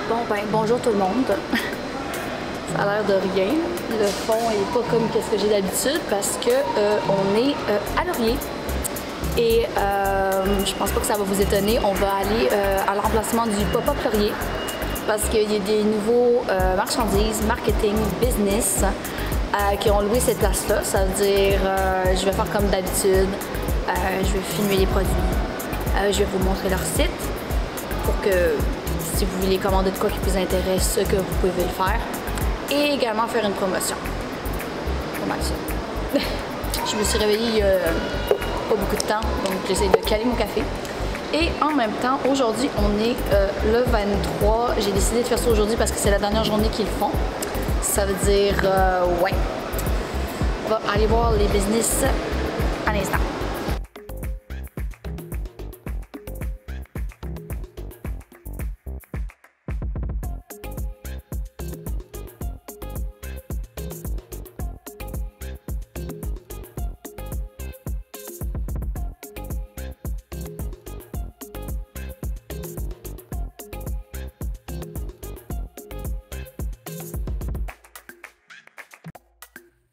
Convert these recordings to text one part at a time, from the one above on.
Bon ben, bonjour tout le monde. Ça a l'air de rien. Le fond est pas comme ce que j'ai d'habitude parce que on est à Laurier. Et je pense pas que ça va vous étonner. On va aller à l'emplacement du Pop-Up Laurier parce qu'il y a des nouveaux marchandises, marketing, business qui ont loué cette place-là. Ça veut dire, je vais faire comme d'habitude. Je vais filmer les produits. Je vais vous montrer leur site pour que si vous voulez commander de quoi qui vous intéresse, que vous pouvez le faire. Et également faire une promotion. Pas mal ça. Je me suis réveillée il y a pas beaucoup de temps, donc j'essaie de caler mon café. Et en même temps, aujourd'hui, on est le 23. J'ai décidé de faire ça aujourd'hui parce que c'est la dernière journée qu'ils font. Ça veut dire, ouais. On va aller voir les business à l'instant.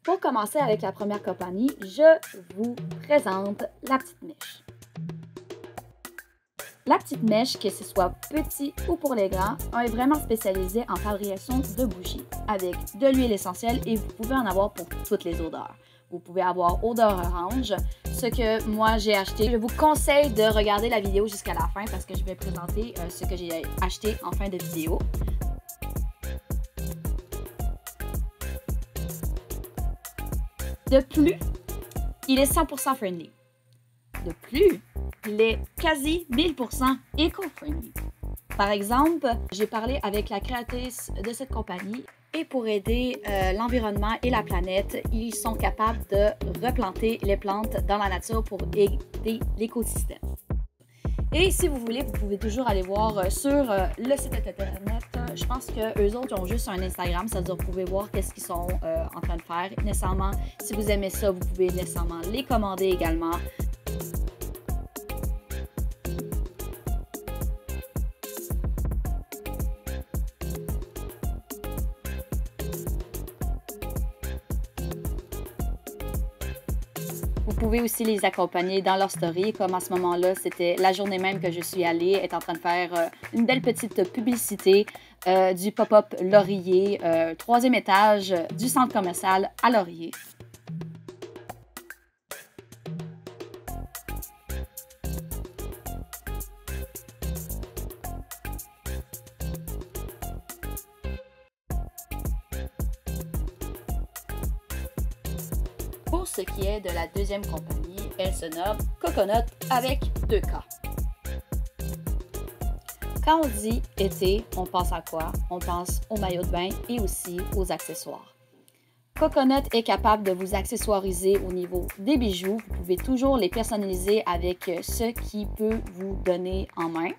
Pour commencer avec la première compagnie, je vous présente La Petite Mèche. La Petite Mèche, que ce soit petit ou pour les grands, est vraiment spécialisée en fabrication de bougies avec de l'huile essentielle et vous pouvez en avoir pour toutes les odeurs. Vous pouvez avoir odeur orange, ce que moi j'ai acheté. Je vous conseille de regarder la vidéo jusqu'à la fin parce que je vais présenter ce que j'ai acheté en fin de vidéo. De plus, il est 100% friendly. De plus, il est quasi 1000% éco-friendly. Par exemple, j'ai parlé avec la créatrice de cette compagnie et pour aider l'environnement et la planète, ils sont capables de replanter les plantes dans la nature pour aider l'écosystème. Et si vous voulez, vous pouvez toujours aller voir sur le site internet. Je pense qu'eux autres ont juste un Instagram, c'est-à-dire vous pouvez voir qu'est-ce qu'ils sont en train de faire. Nécessairement, si vous aimez ça, vous pouvez nécessairement les commander également. Vous pouvez aussi les accompagner dans leur story, comme à ce moment-là, c'était la journée même que je suis allée, est en train de faire une belle petite publicité du Pop-Up Laurier, 3e étage du centre commercial à Laurier. Pour ce qui est de la deuxième compagnie, elle se nomme Coconut avec 2K. Quand on dit été, on pense à quoi? On pense aux maillots de bain et aussi aux accessoires. Coconut est capable de vous accessoiriser au niveau des bijoux. Vous pouvez toujours les personnaliser avec ce qui peut vous donner en main.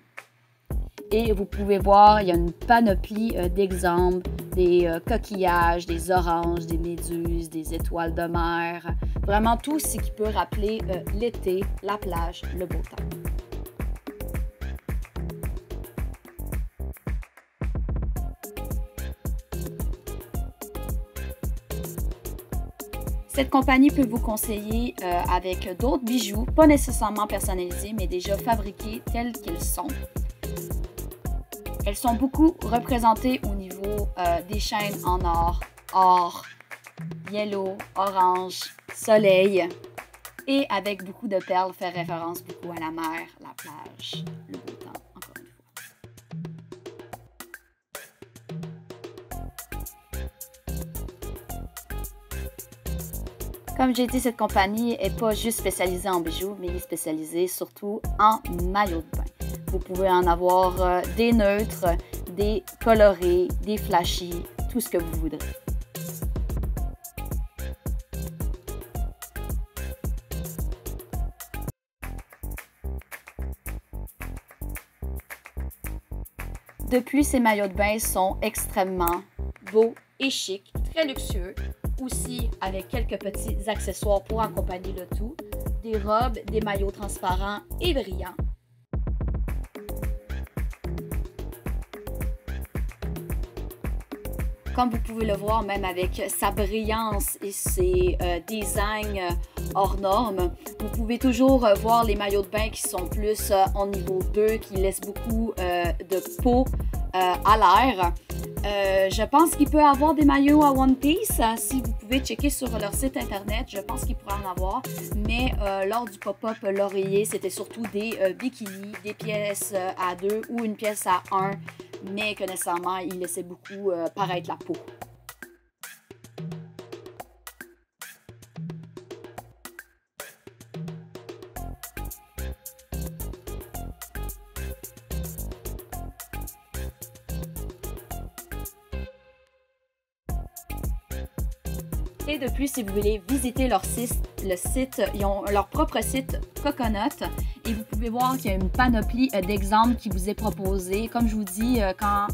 Et vous pouvez voir, il y a une panoplie d'exemples, des coquillages, des oranges, des méduses, des étoiles de mer. Vraiment tout ce qui peut rappeler l'été, la plage, le beau temps. Cette compagnie peut vous conseiller avec d'autres bijoux, pas nécessairement personnalisés, mais déjà fabriqués tels qu'ils sont. Elles sont beaucoup représentées au niveau des chaînes en or, yellow, orange, soleil et avec beaucoup de perles, fait référence beaucoup à la mer, la plage, le beau temps, encore une fois. Comme j'ai dit, cette compagnie n'est pas juste spécialisée en bijoux, mais elle est spécialisée surtout en maillots de bain. Vous pouvez en avoir des neutres, des colorés, des flashy, tout ce que vous voudrez. De plus, ces maillots de bain sont extrêmement beaux et chics, très luxueux, aussi avec quelques petits accessoires pour accompagner le tout, des robes, des maillots transparents et brillants. Comme vous pouvez le voir, même avec sa brillance et ses designs hors normes, vous pouvez toujours voir les maillots de bain qui sont plus en niveau 2, qui laissent beaucoup de peau à l'air. Je pense qu'il peut y avoir des maillots à One Piece. Si vous pouvez checker sur leur site internet, je pense qu'il pourrait en avoir. Mais lors du pop-up l'oreiller, c'était surtout des bikinis, des pièces à 2 ou une pièce à 1, mais que nécessairement, ils laissaient beaucoup paraître la peau. Et de plus, si vous voulez visiter leur site, ils ont leur propre site Coconut et vous pouvez voir qu'il y a une panoplie d'exemples qui vous est proposée. Comme je vous dis, quand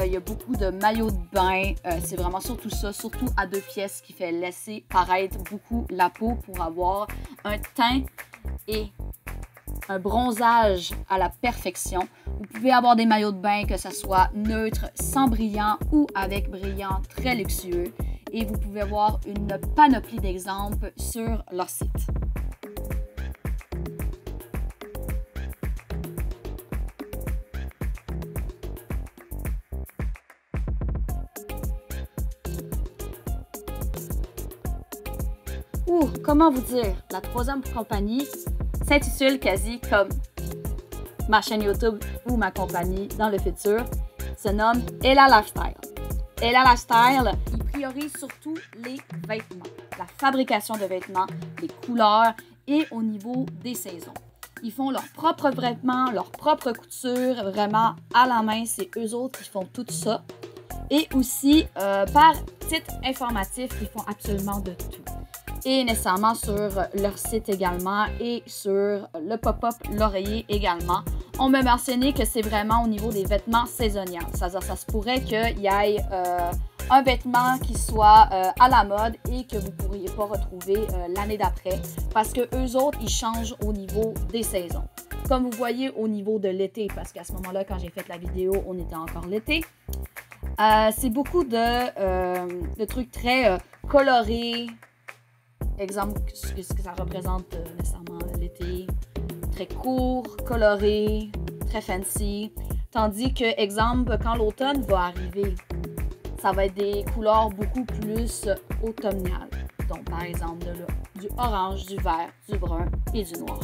il y a beaucoup de maillots de bain, c'est vraiment surtout ça, surtout à 2 pièces qui fait laisser paraître beaucoup la peau pour avoir un teint et un bronzage à la perfection. Vous pouvez avoir des maillots de bain que ce soit neutre, sans brillant ou avec brillant très luxueux. Et vous pouvez voir une panoplie d'exemples sur leur site. Ou, comment vous dire, la troisième compagnie s'intitule quasi comme ma chaîne YouTube ou ma compagnie dans le futur, se nomme Ella Lifestyle. Ella Lifestyle, il priorise surtout les vêtements, la fabrication de vêtements, les couleurs et au niveau des saisons. Ils font leurs propres vêtements, leurs propres coutures, vraiment à la main, c'est eux autres qui font tout ça. Et aussi, par titre informatif, ils font absolument de tout. Et nécessairement sur leur site également et sur le pop-up l'oreiller également. On m'a mentionné que c'est vraiment au niveau des vêtements saisonniers. C'est-à-dire ça se pourrait qu'il y ait un vêtement qui soit à la mode et que vous ne pourriez pas retrouver l'année d'après parce que eux autres, ils changent au niveau des saisons. Comme vous voyez au niveau de l'été, parce qu'à ce moment-là, quand j'ai fait la vidéo, on était encore l'été. C'est beaucoup de trucs très colorés. Exemple, ce que ça représente nécessairement l'été. Très court, coloré, très fancy. Tandis que, exemple, quand l'automne va arriver, ça va être des couleurs beaucoup plus automnales. Donc, par exemple, du orange, du vert, du brun et du noir.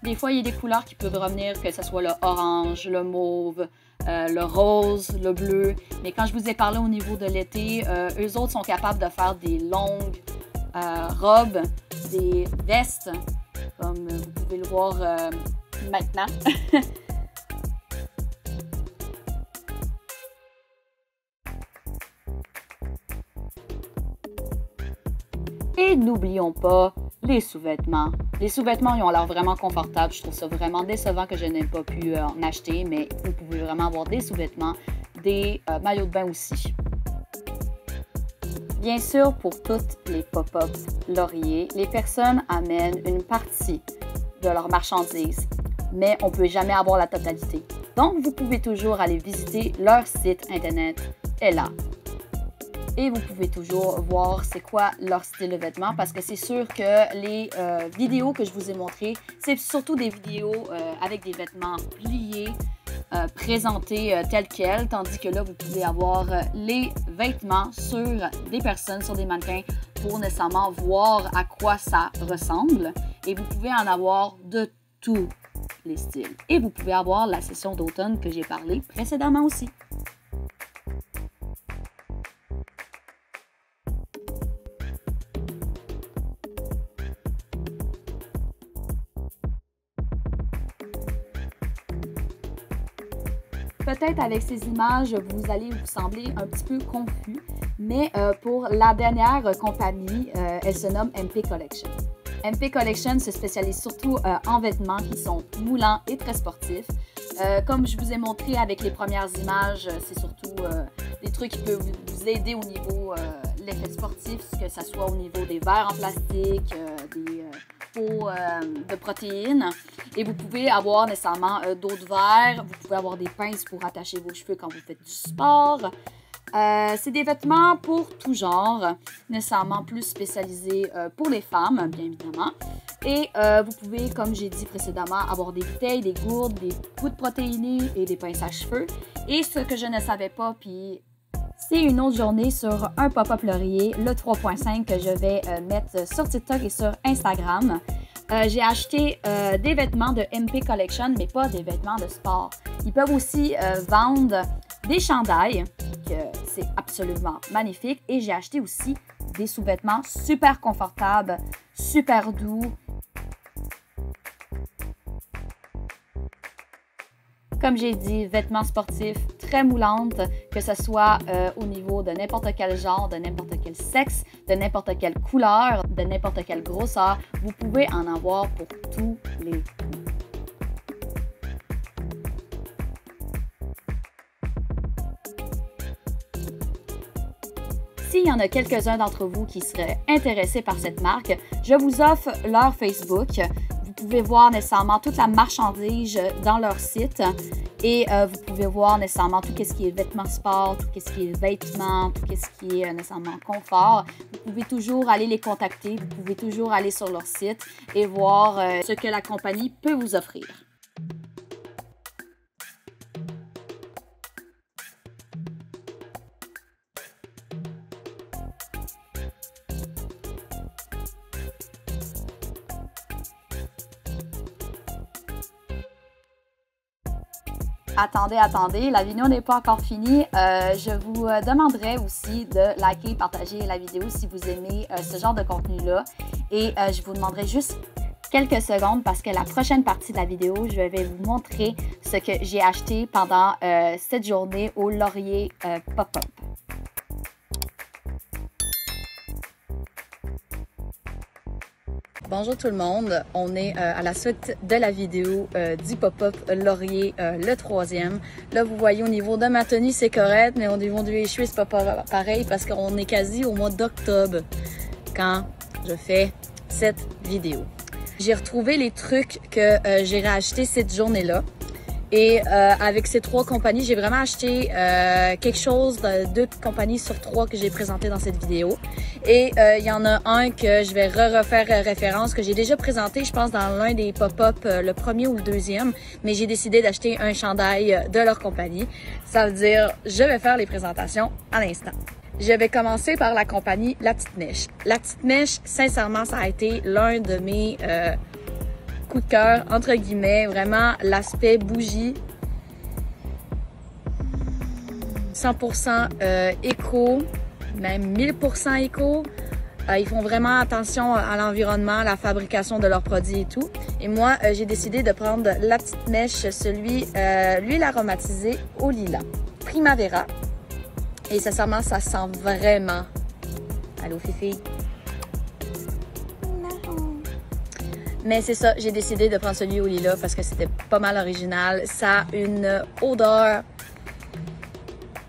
Des fois, il y a des couleurs qui peuvent revenir, que ce soit le orange, le mauve, le rose, le bleu. Mais quand je vous ai parlé au niveau de l'été, eux autres sont capables de faire des longues robes, des vestes, comme vous pouvez le voir maintenant. Et n'oublions pas les sous-vêtements. Les sous-vêtements, ils ont l'air vraiment confortables. Je trouve ça vraiment décevant que je n'ai pas pu en acheter, mais vous pouvez vraiment avoir des sous-vêtements, des maillots de bain aussi. Bien sûr, pour toutes les pop-up lauriers, les personnes amènent une partie de leurs marchandises, mais on ne peut jamais avoir la totalité. Donc, vous pouvez toujours aller visiter leur site internet Ella. Et vous pouvez toujours voir c'est quoi leur style de vêtements parce que c'est sûr que les vidéos que je vous ai montrées, c'est surtout des vidéos avec des vêtements pliés, présentés tels quels, tandis que là, vous pouvez avoir les vêtements sur des personnes, sur des mannequins pour nécessairement voir à quoi ça ressemble. Et vous pouvez en avoir de tous les styles. Et vous pouvez avoir la session d'automne que j'ai parlé précédemment aussi. Peut-être avec ces images, vous allez vous sembler un petit peu confus, mais pour la dernière compagnie, elle se nomme MP Collection. MP Collection se spécialise surtout en vêtements qui sont moulants et très sportifs. Comme je vous ai montré avec les premières images, c'est surtout des trucs qui peuvent vous aider au niveau l'effet sportif, que ce soit au niveau des verres en plastique, des pots de protéines. Et vous pouvez avoir nécessairement d'autres verres, vous pouvez avoir des pinces pour attacher vos cheveux quand vous faites du sport. C'est des vêtements pour tout genre, nécessairement plus spécialisés pour les femmes, bien évidemment. Et vous pouvez, comme j'ai dit précédemment, avoir des bouteilles, des gourdes, des gouttes protéinées et des pinces à cheveux. Et ce que je ne savais pas, puis c'est une autre journée sur un pop-up laurier, le 3.5 que je vais mettre sur TikTok et sur Instagram. J'ai acheté des vêtements de MP Collection, mais pas des vêtements de sport. Ils peuvent aussi vendre des chandails, que c'est absolument magnifique. Et j'ai acheté aussi des sous-vêtements super confortables, super doux. Comme j'ai dit, vêtements sportifs très moulantes, que ce soit au niveau de n'importe quel genre, de n'importe quel sexe, de n'importe quelle couleur, de n'importe quelle grosseur. Vous pouvez en avoir pour tous les goûts. S'il y en a quelques-uns d'entre vous qui seraient intéressés par cette marque, je vous offre leur Facebook. Vous pouvez voir nécessairement toute la marchandise dans leur site et vous pouvez voir nécessairement tout ce qui est vêtements sport, tout ce qui est vêtements, tout ce qui est nécessairement confort. Vous pouvez toujours aller les contacter, vous pouvez toujours aller sur leur site et voir ce que la compagnie peut vous offrir. Attendez, la vidéo n'est pas encore finie. Je vous demanderai aussi de liker, partager la vidéo si vous aimez ce genre de contenu-là. Et je vous demanderai juste quelques secondes parce que la prochaine partie de la vidéo, je vais vous montrer ce que j'ai acheté pendant cette journée au Laurier Pop-Up. Bonjour tout le monde, on est à la suite de la vidéo du pop-up Laurier, le 3e. Là, vous voyez au niveau de ma tenue, c'est correct, mais au niveau du cheveux, c'est pas pareil parce qu'on est quasi au mois d'octobre quand je fais cette vidéo. J'ai retrouvé les trucs que j'ai rachetés cette journée-là. Et avec ces 3 compagnies, j'ai vraiment acheté quelque chose de 2 compagnies sur 3 que j'ai présenté dans cette vidéo. Et il y en a un que je vais refaire référence, que j'ai déjà présenté, je pense, dans l'un des pop-up, le premier ou le 2e. Mais j'ai décidé d'acheter un chandail de leur compagnie. Ça veut dire, je vais faire les présentations à l'instant. Je vais commencer par la compagnie La Petite Mèche. La Petite Mèche, sincèrement, ça a été l'un de mes coup de cœur, entre guillemets, vraiment l'aspect bougie, 100% éco, même 1000% éco. Ils font vraiment attention à l'environnement, à la fabrication de leurs produits et tout. Et moi, j'ai décidé de prendre La Petite Mèche, l'huile aromatisée au lilas, Primavera. Et sincèrement, ça sent vraiment. Allô, Fifi? Mais c'est ça, j'ai décidé de prendre celui au lilas parce que c'était pas mal original. Ça a une odeur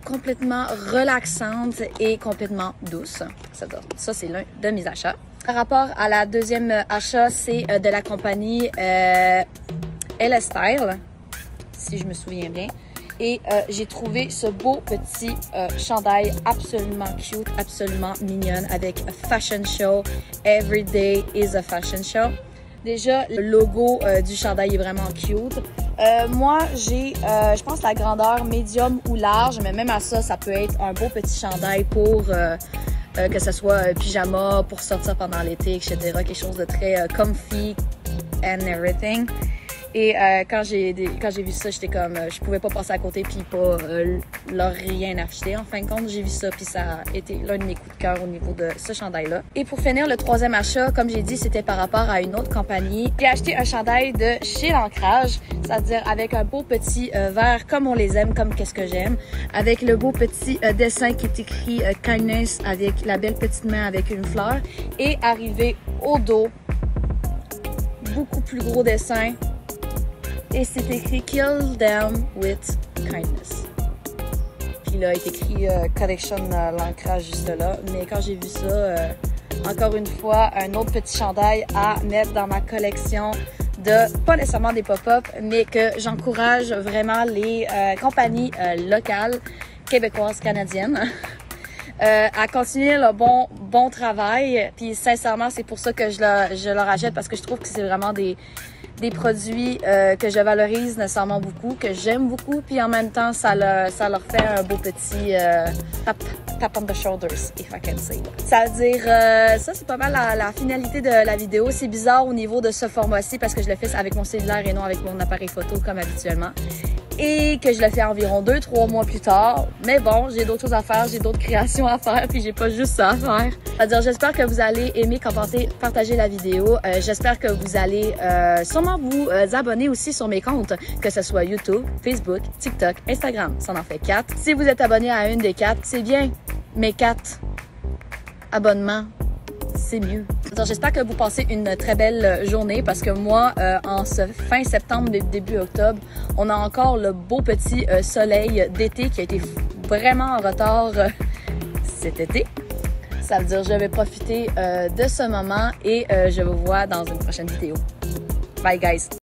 complètement relaxante et complètement douce. Ça c'est l'un de mes achats. Par rapport à la deuxième achat, c'est de la compagnie Ella Style, si je me souviens bien. Et j'ai trouvé ce beau petit chandail absolument cute, absolument mignonne avec Fashion Show. Every day is a fashion show. Déjà, le logo du chandail est vraiment cute. Moi, j'ai, je pense, la grandeur médium ou large, mais même à ça, ça peut être un beau petit chandail pour que ce soit pyjama, pour sortir pendant l'été, etc. Quelque chose de très comfy and everything. Et quand j'ai vu ça, j'étais comme, je pouvais pas passer à côté puis pas leur rien acheter. En fin de compte, j'ai vu ça puis ça a été l'un de mes coups de cœur au niveau de ce chandail-là. Et pour finir, le troisième achat, comme j'ai dit, c'était par rapport à une autre compagnie. J'ai acheté un chandail de chez l'Ancrage, c'est-à-dire avec un beau petit vert comme on les aime, comme qu'est-ce que j'aime, avec le beau petit dessin qui est écrit kindness avec la belle petite main avec une fleur et arrivé au dos beaucoup plus gros dessin. Et c'est écrit « Kill them with kindness ». Puis là, il est écrit « Collection l'ancrage juste là ». Mais quand j'ai vu ça, encore une fois, un autre petit chandail à mettre dans ma collection de, pas nécessairement des pop-up, mais que j'encourage vraiment les compagnies locales, québécoises, canadiennes, à continuer le bon travail. Puis sincèrement, c'est pour ça que je leur achète, parce que je trouve que c'est vraiment des produits que je valorise nécessairement beaucoup, que j'aime beaucoup, puis en même temps, ça leur fait un beau petit tap on the shoulders, if I can say. Ça veut dire, ça c'est pas mal la finalité de la vidéo. C'est bizarre au niveau de ce format-ci parce que je le fais avec mon cellulaire et non avec mon appareil photo comme habituellement. Et que je le fais environ 2-3 mois plus tard. Mais bon, j'ai d'autres choses à faire, j'ai d'autres créations à faire, puis j'ai pas juste ça à faire. C'est-à-dire, j'espère que vous allez aimer, commenter, partager la vidéo. J'espère que vous allez sûrement vous abonner aussi sur mes comptes, que ce soit YouTube, Facebook, TikTok, Instagram. Ça en fait 4. Si vous êtes abonné à une des 4, c'est bien. Mais 4 abonnements, c'est mieux. J'espère que vous passez une très belle journée parce que moi, en ce fin septembre, début octobre, on a encore le beau petit soleil d'été qui a été vraiment en retard cet été. Ça veut dire que je vais profiter de ce moment et je vous vois dans une prochaine vidéo. Bye guys!